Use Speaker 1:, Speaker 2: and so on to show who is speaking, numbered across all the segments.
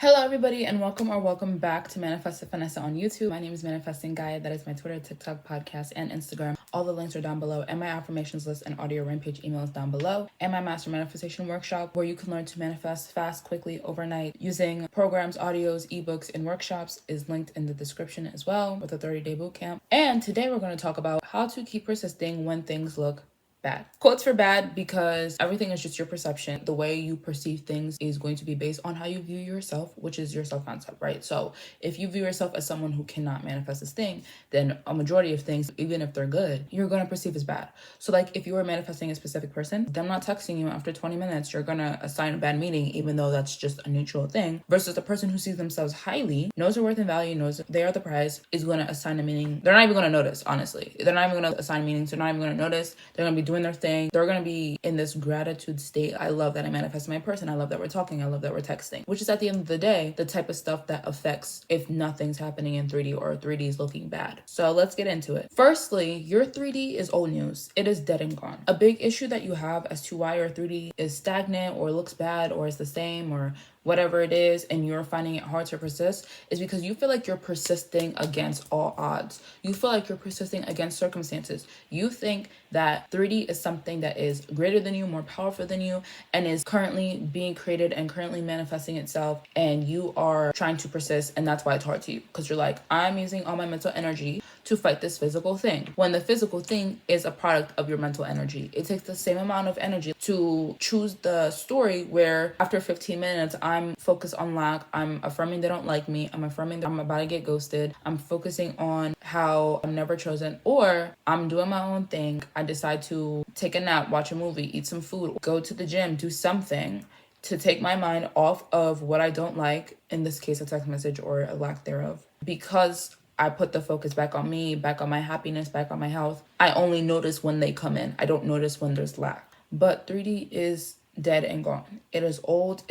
Speaker 1: Hello everybody and welcome back to Manifest with Finesse on YouTube. My name is Manifesting Gaia. That is my Twitter, TikTok, podcast, and Instagram. All the links are down below, and my affirmations list and audio rampage emails down below, and my master manifestation workshop where you can learn to manifest fast, quickly, overnight using programs, audios, ebooks, and workshops is linked in the description as well with a 30-day bootcamp. And today we're going to talk about how to keep persisting when things look bad. Quotes for bad because everything is just your perception. The way you perceive things is going to be based on how you view yourself, which is your self-concept, right? So if you view yourself as someone who cannot manifest this thing, then a majority of things, even if they're good, you're going to perceive as bad. So like if you were manifesting a specific person, them not texting you after 20 minutes, you're going to assign a bad meaning, even though that's just a neutral thing, versus the person who sees themselves highly, knows their worth and value, knows they are the prize, is going to assign a meaning. They're not even going to notice, honestly. They're not even going to assign meanings. They're not even going to notice. They're going to be doing their thing. They're going to be in this gratitude state. I love that I manifested my person. I love that we're talking. I love that we're texting, which is at the end of the day, the type of stuff that affects if nothing's happening in 3D or 3D is looking bad. So let's get into it. Firstly, your 3D is old news. It is dead and gone. A big issue that you have as to why your 3D is stagnant or looks bad or is the same or whatever it is, and you're finding it hard to persist, is because you feel like you're persisting against all odds. You feel like you're persisting against circumstances. You think that 3D is something that is greater than you, more powerful than you, and is currently being created and currently manifesting itself, and you are trying to persist, and that's why it's hard to you, because you're like, I'm using all my mental energy to fight this physical thing, when the physical thing is a product of your mental energy. It takes the same amount of energy to choose the story where after 15 minutes, I'm focused on lack, I'm affirming they don't like me, I'm affirming that I'm about to get ghosted, I'm focusing on how I'm never chosen, or I'm doing my own thing. I decide to take a nap, watch a movie, eat some food, go to the gym, do something to take my mind off of what I don't like, in this case a text message or a lack thereof, because I put the focus back on me, back on my happiness, back on my health. I only notice when they come in. I don't notice when there's lack. But 3D is dead and gone. It is old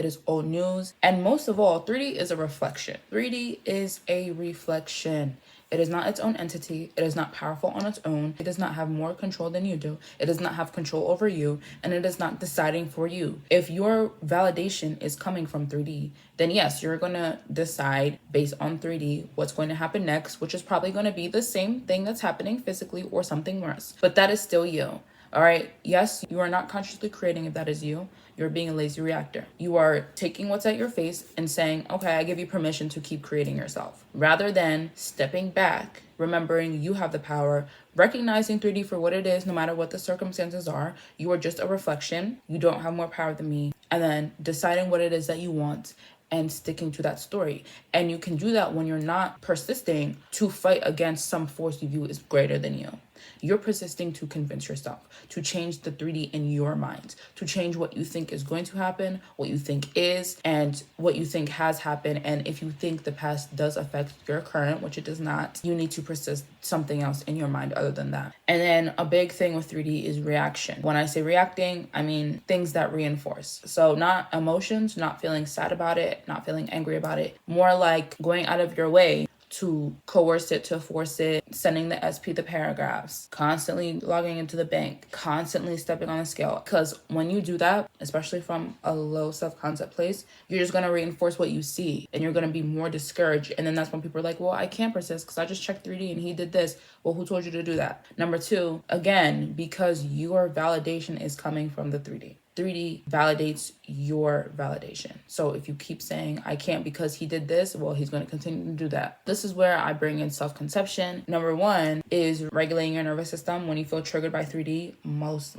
Speaker 1: news. And most of all, 3D is a reflection. 3D is a reflection. It is not its own entity. It is not powerful on its own. It does not have more control than you do. It does not have control over you, and it is not deciding for you. If your validation is coming from 3D, then yes, you're going to decide based on 3D what's going to happen next, which is probably going to be the same thing that's happening physically or something worse. But that is still you. All right. Yes, you are not consciously creating if that is you. You're being a lazy reactor. You are taking what's at your face and saying, okay, I give you permission to keep creating yourself, rather than stepping back, remembering you have the power, recognizing 3D for what it is, no matter what the circumstances are. You are just a reflection. You don't have more power than me. And then deciding what it is that you want and sticking to that story. And you can do that when you're not persisting to fight against some force you view is greater than you. You're persisting to convince yourself, to change the 3D in your mind, to change what you think is going to happen, what you think is, and what you think has happened. And if you think the past does affect your current, which it does not, you need to persist something else in your mind other than that. And then a big thing with 3D is reaction. When I say reacting, I mean things that reinforce. So not emotions, not feeling sad about it, not feeling angry about it, more like going out of your way to coerce it, to force it, sending the SP the paragraphs, constantly logging into the bank, constantly stepping on the scale. Because when you do that, especially from a low self-concept place, you're just going to reinforce what you see, and you're going to be more discouraged. And then that's when people are like, well, I can't persist because I just checked 3D and he did this. Well, who told you to do that? Number two, again, because your validation is coming from the 3D. 3D validates your validation. So if you keep saying, I can't because he did this, well, he's going to continue to do that. This is where I bring in self-conception. Number one is regulating your nervous system when you feel triggered by 3D. Most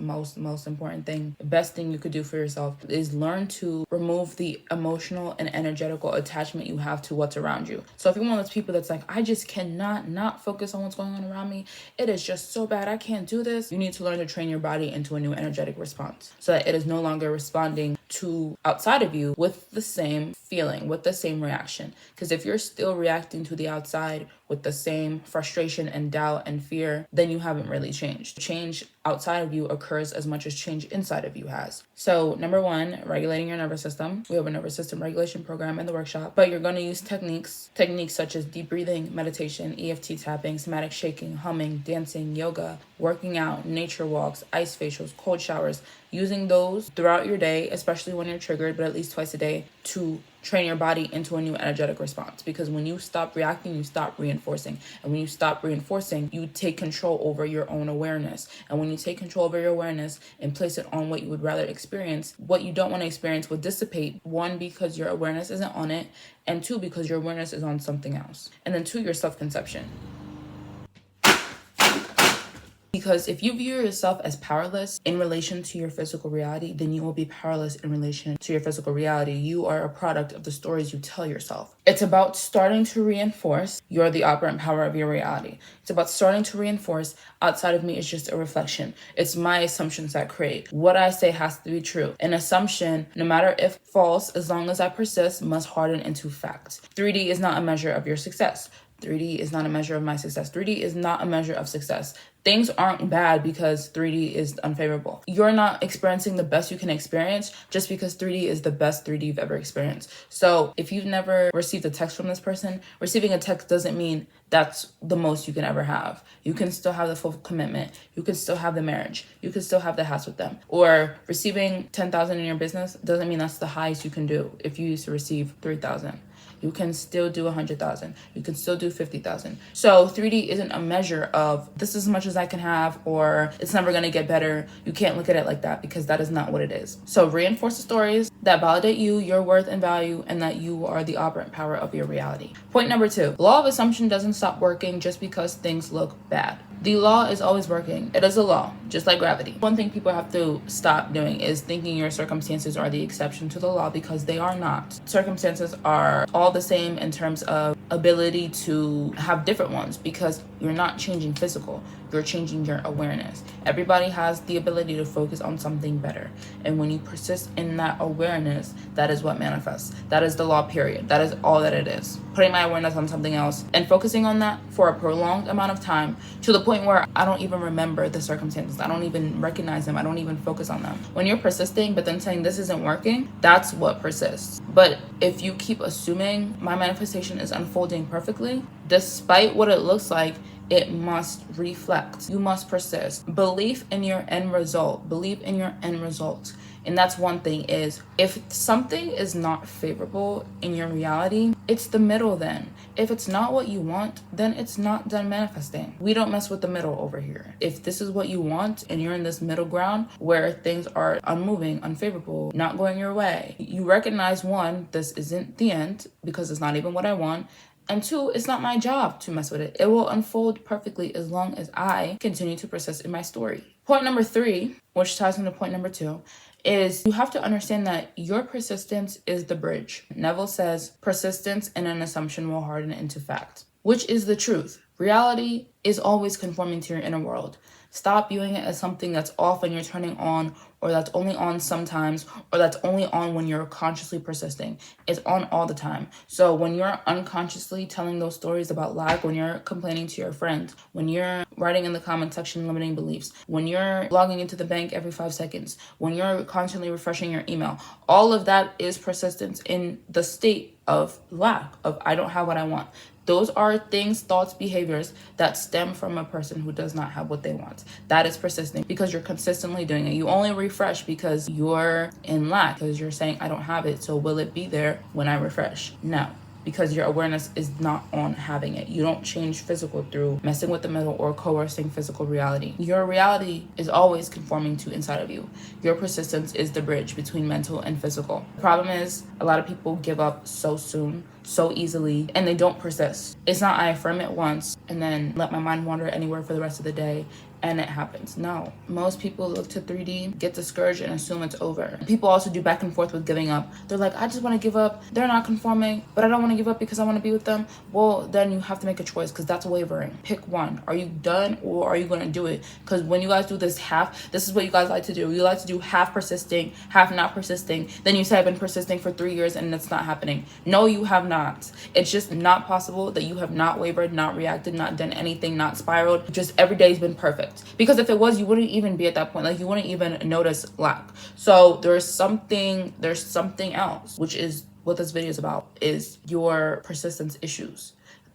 Speaker 1: important thing, the best thing you could do for yourself is learn to remove the emotional and energetical attachment you have to what's around you. So if you're one of those people that's like, I just cannot not focus on what's going on around me, it is just so bad, I can't do this, you need to learn to train your body into a new energetic response so that it is no longer responding to outside of you with the same feeling, with the same reaction. Because if you're still reacting to the outside with the same frustration and doubt and fear, then you haven't really changed. Change outside of you occurs as much as change inside of you has. So number one, regulating your nervous system. We have a nervous system regulation program in the workshop, but you're going to use techniques such as deep breathing, meditation, EFT tapping, somatic shaking, humming, dancing, yoga, working out, nature walks, ice facials, cold showers, using those throughout your day, especially especially when you're triggered, but at least twice a day, to train your body into a new energetic response. Because when you stop reacting, you stop reinforcing. And when you stop reinforcing, you take control over your own awareness. And when you take control over your awareness and place it on what you would rather experience, what you don't want to experience will dissipate. One, because your awareness isn't on it, and two, because your awareness is on something else. And then two, your self-conception. Because if you view yourself as powerless in relation to your physical reality, then you will be powerless in relation to your physical reality. You are a product of the stories you tell yourself. It's about starting to reinforce you're the operant power of your reality. It's about starting to reinforce outside of me is just a reflection. It's my assumptions that create. What I say has to be true. An assumption, no matter if false, as long as I persist, must harden into fact. 3D is not a measure of your success. 3D is not a measure of my success. 3D is not a measure of success. Things aren't bad because 3D is unfavorable. You're not experiencing the best you can experience just because 3D is the best 3D you've ever experienced. So if you've never received a text from this person, receiving a text doesn't mean that's the most you can ever have. You can still have the full commitment. You can still have the marriage. You can still have the house with them. Or receiving 10,000 in your business doesn't mean that's the highest you can do if you used to receive 3,000. You can still do 100,000. You can still do 50,000. So 3D isn't a measure of this is as much as I can have, or it's never going to get better. You can't look at it like that because that is not what it is. So reinforce the stories that validate you, your worth and value, and that you are the operant power of your reality. Point number 2, law of assumption doesn't stop working just because things look bad. The law is always working. It is a law, just like gravity. One thing people have to stop doing is thinking your circumstances are the exception to the law, because they are not. Circumstances are all the same in terms of ability to have different ones, because you're not changing physical, you're changing your awareness. Everybody has the ability to focus on something better. And when you persist in that awareness, that is what manifests. That is the law, period. That is all that it is. Putting my awareness on something else and focusing on that for a prolonged amount of time, to the point where I don't even remember the circumstances. I don't even recognize them. I don't even focus on them. When you're persisting, but then saying this isn't working, that's what persists. But if you keep assuming my manifestation is unfolding perfectly, despite what it looks like, it must reflect. You must persist. Belief in your end result. Believe in your end result. And that's one thing, is if something is not favorable in your reality, it's the middle then. If it's not what you want, then it's not done manifesting. We don't mess with the middle over here. If this is what you want and you're in this middle ground where things are unmoving, unfavorable, not going your way, you recognize, one, this isn't the end because it's not even what I want. And two, it's not my job to mess with it. It will unfold perfectly as long as I continue to persist in my story. Point number 3, which ties into point number 2, is you have to understand that your persistence is the bridge. Neville says persistence in an assumption will harden into fact, which is the truth. Reality is always conforming to your inner world. Stop viewing it as something that's off and you're turning on, or that's only on sometimes, or that's only on when you're consciously persisting. It's on all the time. So when you're unconsciously telling those stories about lack, when you're complaining to your friends, when you're writing in the comment section limiting beliefs, when you're logging into the bank every 5 seconds, when you're constantly refreshing your email, all of that is persistence in the state of lack, of I don't have what I want. Those are things, thoughts, behaviors that stem from a person who does not have what they want. That is persisting because you're consistently doing it. You only refresh because you're in lack, because you're saying, I don't have it, so will it be there when I refresh? No, because your awareness is not on having it. You don't change physical through messing with the middle or coercing physical reality. Your reality is always conforming to inside of you. Your persistence is the bridge between mental and physical. The problem is a lot of people give up so soon, so easily, and they don't persist. It's not I affirm it once and then let my mind wander anywhere for the rest of the day and it happens. No. Most people look to 3D, get discouraged, and assume it's over. People also do back and forth with giving up. They're like, I just want to give up. They're not conforming, but I don't want to give up because I want to be with them. Well, then you have to make a choice, because that's wavering. Pick one. Are you done, or are you going to do it? Because when you guys do this half, this is what you guys like to do. You like to do half persisting, half not persisting. Then you say, I've been persisting for 3 years and it's not happening. No, you have not. It's just not possible that you have not wavered, not reacted, not done anything, not spiraled. Just every day's been perfect. Because if it was, you wouldn't even be at that point. Like, you wouldn't even notice lack. So there's something else, which is what this video is about, is your persistence issues.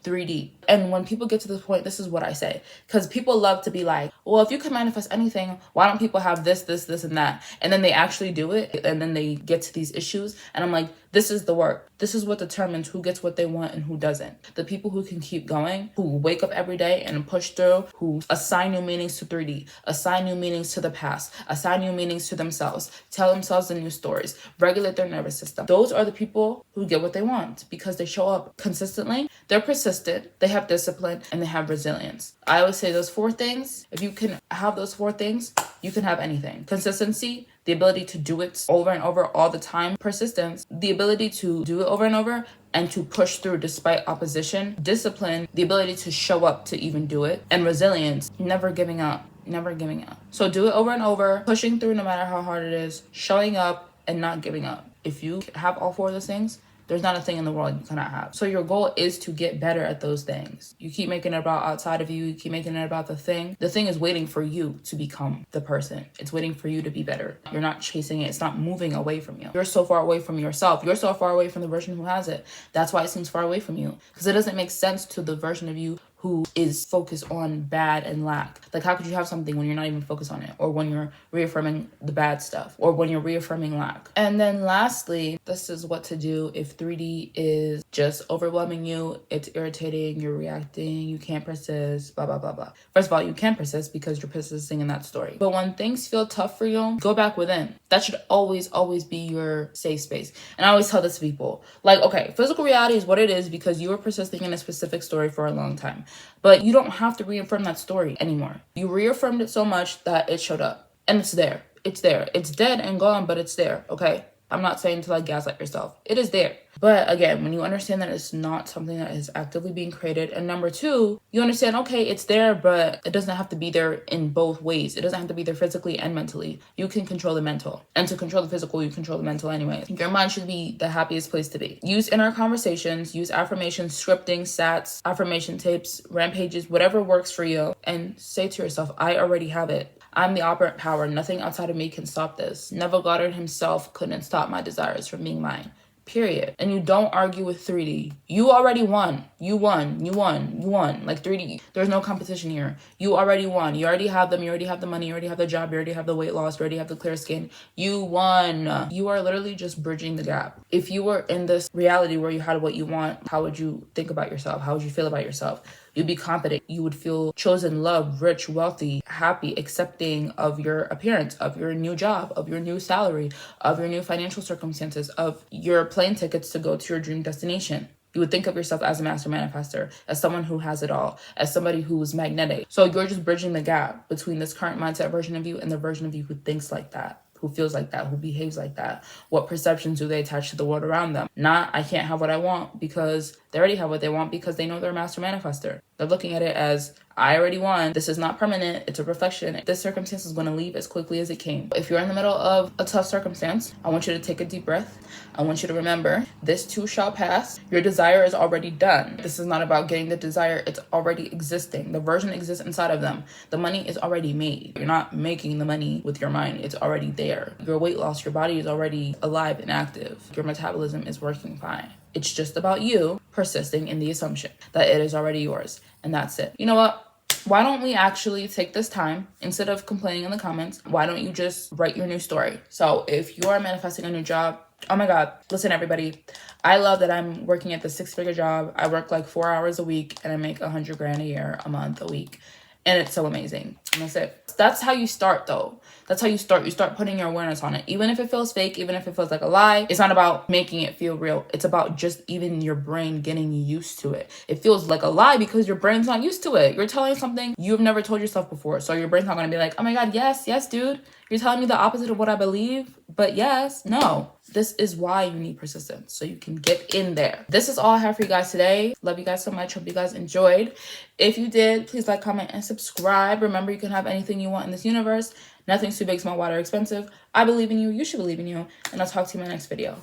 Speaker 1: 3D. And when people get to this point, this is what I say. Because people love to be like, well, if you can manifest anything, why don't people have this, and that? And then they actually do it. And then they get to these issues. And I'm like, this is the work. This is what determines who gets what they want and who doesn't. The people who can keep going, who wake up every day and push through, who assign new meanings to 3D, assign new meanings to the past, assign new meanings to themselves, tell themselves the new stories, regulate their nervous system. Those are the people who get what they want because they show up consistently, they're persistent, they have discipline, and they have resilience. I always say those 4 things. If you can have those 4 things, you can have anything. Consistency, the ability to do it over and over all the time. Persistence, the ability to do it over and over and to push through despite opposition. Discipline, the ability to show up to even do it. And resilience, never giving up. Never giving up. So do it over and over, pushing through no matter how hard it is, showing up and not giving up. If you have all 4 of those things, there's not a thing in the world you cannot have. So your goal is to get better at those things. You keep making it about outside of you. You keep making it about the thing. The thing is waiting for you to become the person. It's waiting for you to be better. You're not chasing it. It's not moving away from you. You're so far away from yourself. You're so far away from the version who has it. That's why it seems far away from you. Because it doesn't make sense to the version of you who is focused on bad and lack. Like, how could you have something when you're not even focused on it? Or when you're reaffirming the bad stuff? Or when you're reaffirming lack? And then lastly, this is what to do if 3D is just overwhelming you. It's irritating, you're reacting, you can't persist, blah, blah, blah, blah. First of all, you can persist because you're persisting in that story. But when things feel tough for you, go back within. That should always, always be your safe space. And I always tell this to people. Like, okay, physical reality is what it is because you were persisting in a specific story for a long time. But you don't have to reaffirm that story anymore. You reaffirmed it so much that it showed up. And it's there. It's there. It's dead and gone, but it's there, okay? I'm not saying to like gaslight yourself. It is there. But again, when you understand that it's not something that is actively being created, and number 2, you understand, okay, it's there, but it doesn't have to be there in both ways. It doesn't have to be there physically and mentally. You can control the mental. And to control the physical, you control the mental anyway. Your mind should be the happiest place to be. Use inner conversations, use affirmations, scripting, sats, affirmation tapes, rampages, whatever works for you. And say to yourself, I already have it. I'm the operant power. Nothing outside of me can stop this. Neville Goddard himself couldn't stop my desires from being mine. Period. And you don't argue with 3D. You already won. You won. You won. You won. Like 3D. There's no competition here. You already won. You already have them. You already have the money. You already have the job. You already have the weight loss. You already have the clear skin. You won. You are literally just bridging the gap. If you were in this reality where you had what you want, how would you think about yourself? How would you feel about yourself? You'd be confident. You would feel chosen, loved, rich, wealthy, happy, accepting of your appearance, of your new job, of your new salary, of your new financial circumstances, of your plane tickets to go to your dream destination. You would think of yourself as a master manifester, as someone who has it all, as somebody who's magnetic. So you're just bridging the gap between this current mindset version of you and the version of you who thinks like that, who feels like that, who behaves like that. What perceptions do they attach to the world around them? Not, I can't have what I want, because they already have what they want because they know they're a master manifester. They're looking at it as, I already won. This is not permanent. It's a reflection. This circumstance is going to leave as quickly as it came. If you're in the middle of a tough circumstance, I want you to take a deep breath. I want you to remember, this too shall pass. Your desire is already done. This is not about getting the desire. It's already existing. The version exists inside of them. The money is already made. You're not making the money with your mind. It's already there. Your weight loss, your body is already alive and active. Your metabolism is working fine. It's just about you persisting in the assumption that it is already yours. And that's it. You know what? Why don't we actually take this time, instead of complaining in the comments, why don't you just write your new story? So if you are manifesting a new job, oh my God, listen everybody. I love that I'm working at the 6-figure job. I work like 4 hours a week and I make $100,000 a year, a month, a week. And it's so amazing. And that's it. That's how you start though. That's how you start. You start putting your awareness on it. Even if it feels fake, even if it feels like a lie, it's not about making it feel real. It's about just even your brain getting used to it. It feels like a lie because your brain's not used to it. You're telling something you've never told yourself before. So your brain's not going to be like, oh my God, yes, dude. You're telling me the opposite of what I believe, but yes, no. This is why you need persistence, so you can get in there. This is all I have for you guys today. Love you guys so much. Hope you guys enjoyed. If you did, please like, comment, and subscribe. Remember, you can have anything you want in this universe. Nothing's too big, small, wide, or expensive. I believe in you. You should believe in you. And I'll talk to you in my next video.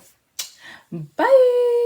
Speaker 1: Bye.